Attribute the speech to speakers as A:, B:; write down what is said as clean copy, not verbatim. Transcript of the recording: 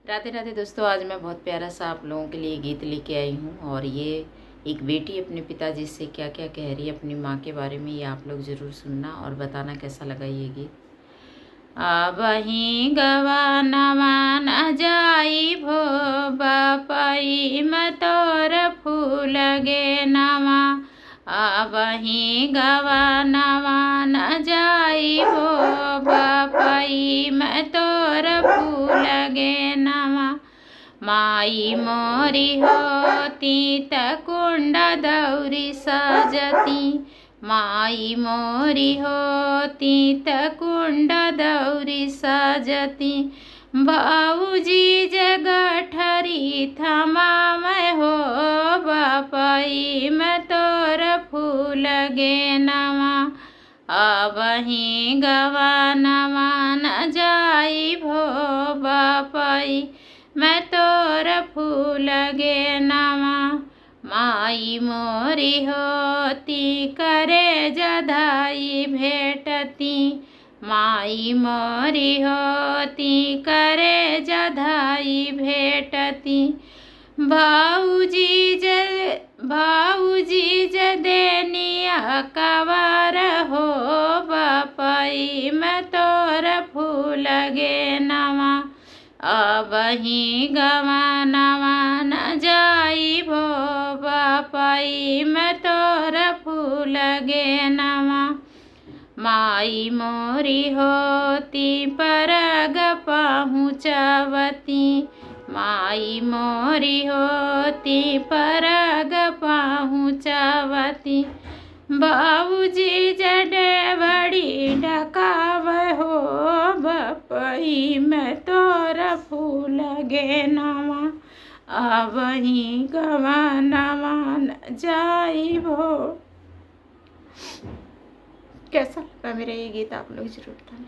A: राधे राधे दोस्तों, आज मैं बहुत प्यारा सा आप लोगों के लिए गीत लेके आई हूँ। और ये एक बेटी अपने पिताजी से क्या क्या कह रही है अपनी माँ के बारे में, ये आप लोग ज़रूर सुनना और बताना कैसा लगा ये गीत। आबही गवानवा न जाई भो बापाई मतोर फूल गे नवा। आबही गवानवा न जाई भो बापाई मतोर फूल गे नवा। माई मोरी होती त कुंड दौरी सजती। माई मोरी होती त कुंड दौरी सजती। बाऊजी जगठरी थमा मैं हो बापाई मैं तोर फूल गे नवा। आबही गवानवा न जाई भो बापाई मैं तोर फूल गे नवा। माई मोरी होती करे जधाई भेटती। माई मोरी होती करे जधाई भेटती। भाऊजी जदेनिया कवर हो बापाई मैं तोर फूल गे नवा। आबही गवानवा न जाई भो बापाई मैं तोर फूल गे नवा। माई मोरी होती परग पहुँचवती। माई मोरी होती परग पहुँचवती। बाबूजी जडे बड़ी ढकाव हो बापाई मैं तोर फूल गे नवा। आबही गवानवा न जाई भो। कैसा लगा मेरा ये गीत आप लोग जरूर बताना।